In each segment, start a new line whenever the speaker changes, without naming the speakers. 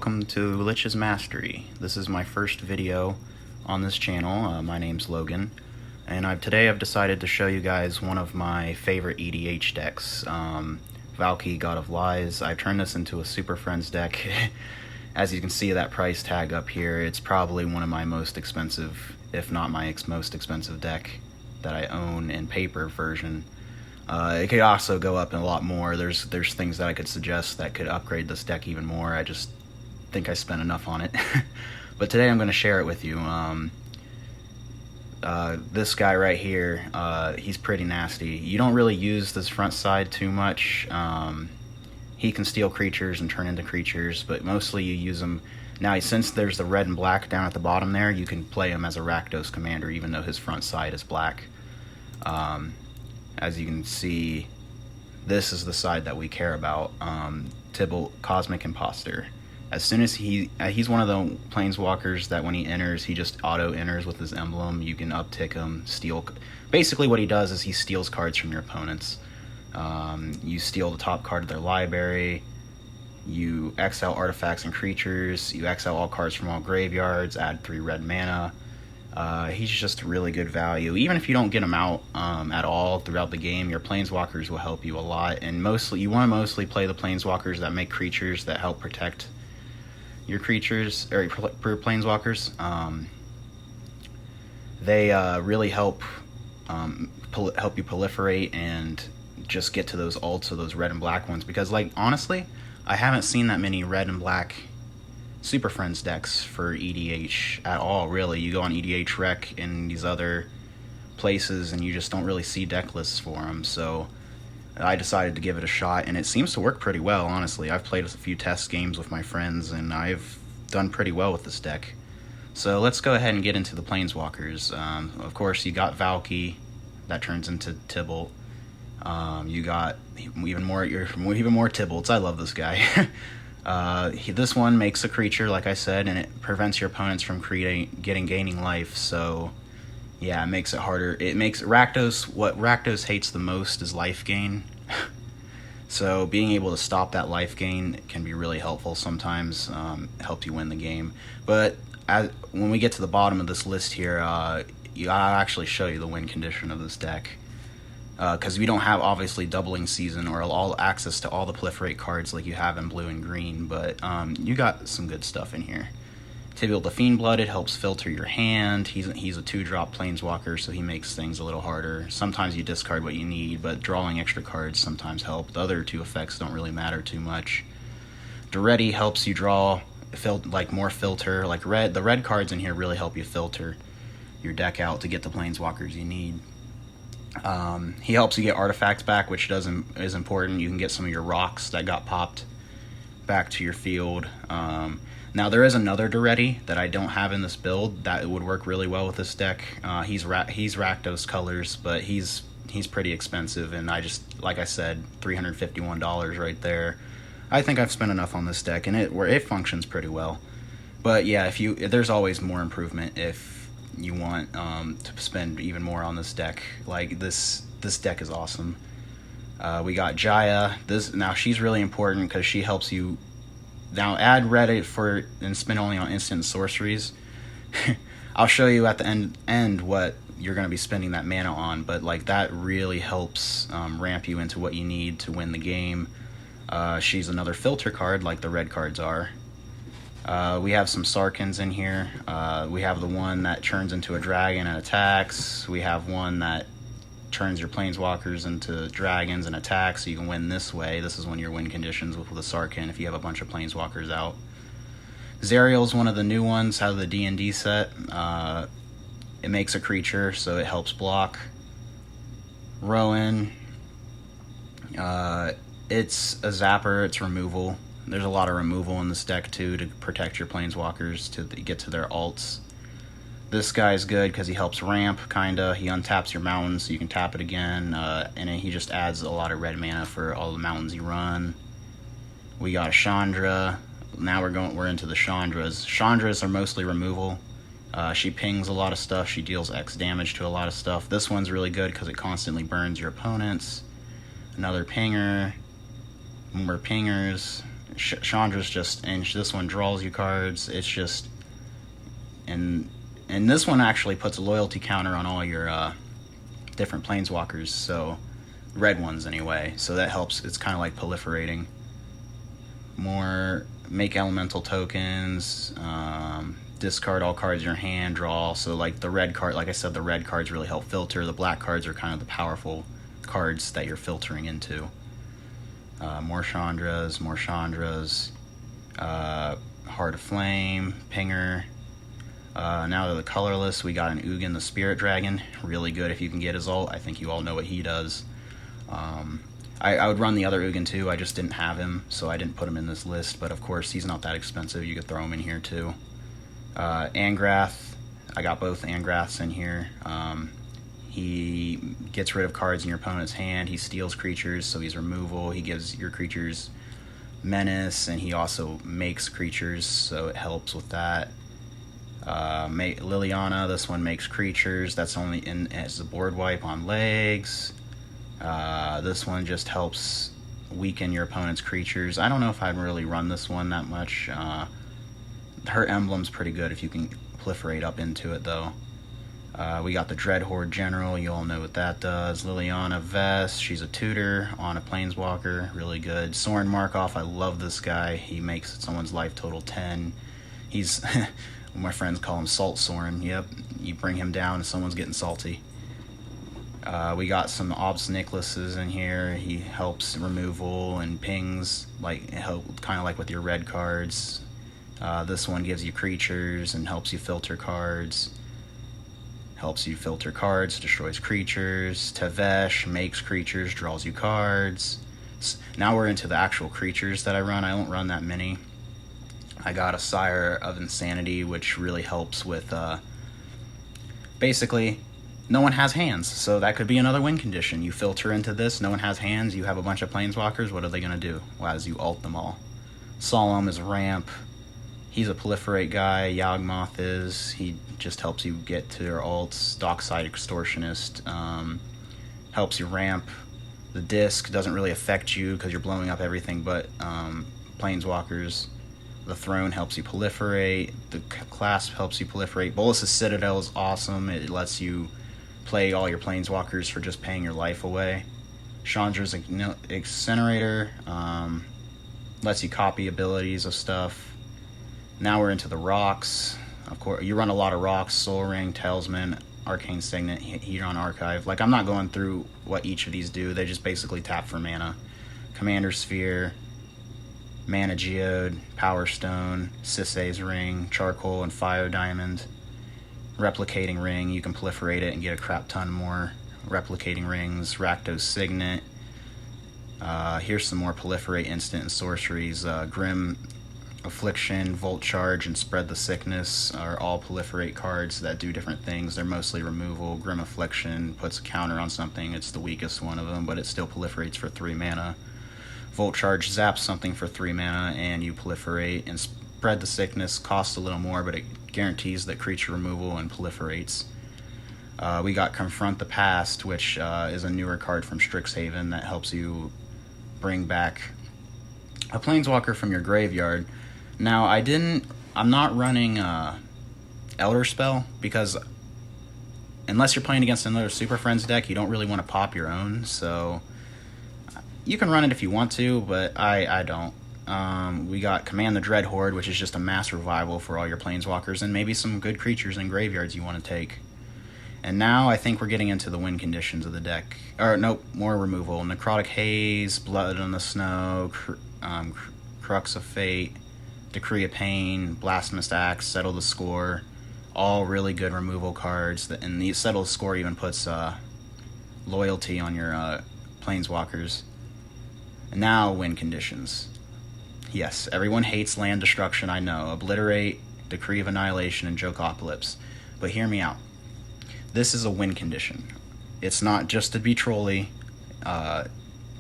welcome to Lich's Mastery. This is my first video on this channel. My name's Logan, and today I've decided to show you guys one of my favorite EDH decks, Valky, God of Lies. I've turned this into a Super Friends deck. As you can see that price tag up here, it's probably one of my most expensive, if not my most expensive deck that I own in paper version. It could also go up a lot more. There's things that I could suggest that could upgrade this deck even more. I just think I spent enough on it. But today I'm going to share it with you. This guy right here, he's pretty nasty. You don't really use this front side too much. He can steal creatures and turn into creatures, but mostly you use him. Now, since there's the red and black down at the bottom there, you can play him as a Rakdos commander, even though his front side is black. As you can see, this is the side that we care about. Tibalt, Cosmic Imposter. As soon as he's one of the planeswalkers that when he enters, he just auto-enters with his emblem. You can uptick him, steal. Basically what he does is he steals cards from your opponents. You steal the top card of their library. You exile artifacts and creatures. You exile all cards from all graveyards, add 3 red mana. He's just really good value. Even if you don't get him out at all throughout the game, your planeswalkers will help you a lot. And you want to mostly play the planeswalkers that make creatures that help protect your creatures, or your planeswalkers. They really help help you proliferate and just get to those ults of those red and black ones. Because, like, honestly, I haven't seen that many red and black Super Friends decks for EDH at all, really. You go on EDH Rec and these other places and you just don't really see deck lists for them, so I decided to give it a shot, and it seems to work pretty well, honestly. I've played a few test games with my friends and I've done pretty well with this deck. So let's go ahead and get into the planeswalkers. Of course, you got Valky, that turns into Tibalt. You got even more Tibalts. I love this guy. This one makes a creature, like I said, and it prevents your opponents from gaining life. So yeah, it makes it harder. It makes Rakdos, what Rakdos hates the most is life gain. So being able to stop that life gain can be really helpful sometimes. Help you win the game. But when we get to the bottom of this list here, I'll actually show you the win condition of this deck. Because we don't have, obviously, doubling season or all access to all the proliferate cards like you have in blue and green, but you got some good stuff in here. Tibalt the Fiend-Blooded helps filter your hand. He's a 2-drop planeswalker, so he makes things a little harder. Sometimes you discard what you need, but drawing extra cards sometimes help. The other 2 effects don't really matter too much. Duretti helps you draw more filter. Like the red cards in here really help you filter your deck out to get the planeswalkers you need. He helps you get artifacts back, which is important. You can get some of your rocks that got popped back to your field. Now there is another Duretti that I don't have in this build that would work really well with this deck. He's Rakdos colors, but he's pretty expensive, and like I said, $351 right there. I think I've spent enough on this deck, and it functions pretty well. But yeah, there's always more improvement if you want to spend even more on this deck. Like this deck is awesome. We got Jaya. Now she's really important because she helps you. Now add red and spend only on instant sorceries. I'll show you at the end what you're going to be spending that mana on, but like that really helps ramp you into what you need to win the game. She's another filter card like the red cards are. We have some Sarkans in here. We have the one that turns into a dragon and attacks. We have one that turns your planeswalkers into dragons and attacks, so you can win this way. This is one of your win conditions with the Sarkin if you have a bunch of planeswalkers out. Zerial's one of the new ones out of the D&D set. It makes a creature, so it helps block. Rowan. It's a zapper. It's removal. There's a lot of removal in this deck too to protect your planeswalkers to get to their alts. This guy's good because he helps ramp, kinda. He untaps your mountains so you can tap it again, and he just adds a lot of red mana for all the mountains you run. We got a Chandra. Now we're into the Chandras. Chandras are mostly removal. She pings a lot of stuff. She deals X damage to a lot of stuff. This one's really good because it constantly burns your opponents. Another pinger. More pingers. Chandra's just, and this one draws you cards. It's just, and this one actually puts a loyalty counter on all your different planeswalkers, so red ones anyway. So that helps. It's kind of like proliferating. More make elemental tokens. Discard all cards in your hand. Draw. So like the red card, like I said, the red cards really help filter. The black cards are kind of the powerful cards that you're filtering into. More Chandras. Heart of Flame, Pinger. Now to the colorless, we got an Ugin the Spirit Dragon. Really good if you can get his ult. I think you all know what he does. I would run the other Ugin too. I just didn't have him, so I didn't put him in this list. But of course, he's not that expensive. You could throw him in here too. Angrath. I got both Angraths in here. He gets rid of cards in your opponent's hand. He steals creatures, so he's removal. He gives your creatures menace, and he also makes creatures, so it helps with that. Liliana, this one makes creatures. That's only in as a board wipe on legs. This one just helps weaken your opponent's creatures. I don't know if I'd really run this one that much. Her emblem's pretty good if you can proliferate up into it, though. We got the Dreadhorde General. You all know what that does. Liliana Vest. She's a tutor on a Planeswalker. Really good. Soren Markov. I love this guy. He makes someone's life total 10. He's... my friends call him Salt Soren. Yep. You bring him down and someone's getting salty. We got some Obs Nicholases in here. He helps removal and pings, like kind of like with your red cards. This one gives you creatures and helps you filter cards. Destroys creatures. Tevesh makes creatures, draws you cards. Now we're into the actual creatures that I run. I don't run that many. I got a Sire of Insanity, which really helps with, basically, no one has hands, so that could be another win condition. You filter into this, no one has hands, you have a bunch of Planeswalkers, what are they going to do? Well, as you ult them all. Solemn is ramp. He's a proliferate guy. Yawgmoth is. He just helps you get to your ults. Dockside Extortionist helps you ramp. The disc doesn't really affect you because you're blowing up everything but Planeswalkers. The Throne helps you proliferate. The Clasp helps you proliferate. Bolas' Citadel is awesome. It lets you play all your Planeswalkers for just paying your life away. Chandra's Incinerator lets you copy abilities of stuff. Now we're into the rocks. Of course, you run a lot of rocks. Soul Ring, Talisman, Arcane Signet, Hedron Archive. Like, I'm not going through what each of these do. They just basically tap for mana. Commander Sphere, Mana Geode, Power Stone, Sisay's Ring, Charcoal and Fire Diamond. Replicating Ring, you can proliferate it and get a crap ton more replicating rings. Rakdos Signet. Here's some more proliferate instant and sorceries. Grim Affliction, Volt Charge, and Spread the Sickness are all proliferate cards that do different things. They're mostly removal. Grim Affliction puts a counter on something. It's the weakest one of them, but it still proliferates for 3 mana. Volt Charge zaps something for 3 mana, and you proliferate. And Spread the Sickness costs a little more, but it guarantees that creature removal and proliferates. We got Confront the Past, which is a newer card from Strixhaven that helps you bring back a Planeswalker from your graveyard. Now, I'm not running Elder Spell, because unless you're playing against another Super Friends deck, you don't really want to pop your own, so you can run it if you want to, but I don't. We got Command the Dreadhorde, which is just a mass revival for all your Planeswalkers, and maybe some good creatures and graveyards you want to take. And now I think we're getting into the win conditions of the deck. Or, nope, more removal. Necrotic Haze, Blood on the Snow, Crux of Fate, Decree of Pain, Blasphemous Axe, Settle the Score. All really good removal cards. And the Settle the Score even puts loyalty on your Planeswalkers. And now win conditions. Yes, everyone hates land destruction, I know. Obliterate, Decree of Annihilation, and Jokopolis. But hear me out. This is a win condition. It's not just to be trolly.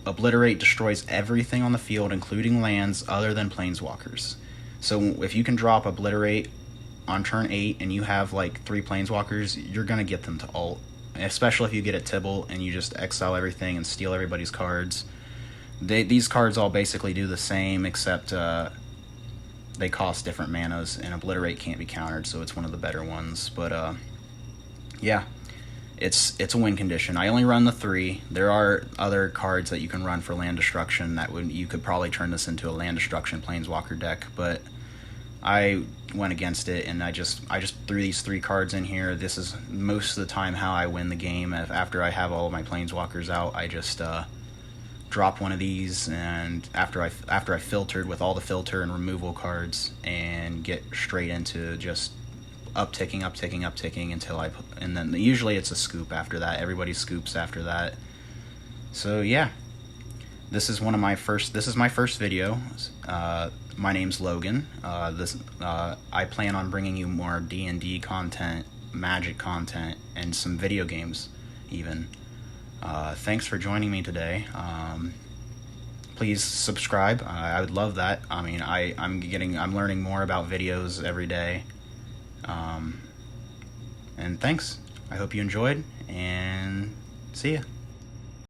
Obliterate destroys everything on the field, including lands other than Planeswalkers. So if you can drop Obliterate on turn 8 and you have like 3 Planeswalkers, you're going to get them to ult. Especially if you get a Tibble and you just exile everything and steal everybody's cards. these cards all basically do the same, except they cost different manas, and Obliterate can't be countered, so it's one of the better ones. But yeah, it's a win condition. I only run the 3. There are other cards that you can run for land destruction that you could probably turn this into a land destruction planeswalker deck, but I went against it, and I just threw these 3 cards in here. This is most of the time how I win the game. After I have all of my planeswalkers out, I just drop one of these, and after I filtered with all the filter and removal cards, and get straight into just upticking until and then usually it's a scoop after that. Everybody scoops after that. So yeah, this is my first video. My name's Logan. I plan on bringing you more D&D content, Magic content, and some video games even. Thanks for joining me today. Please subscribe. I would love that. I mean, I'm learning more about videos every day. And thanks. I hope you enjoyed, and see ya.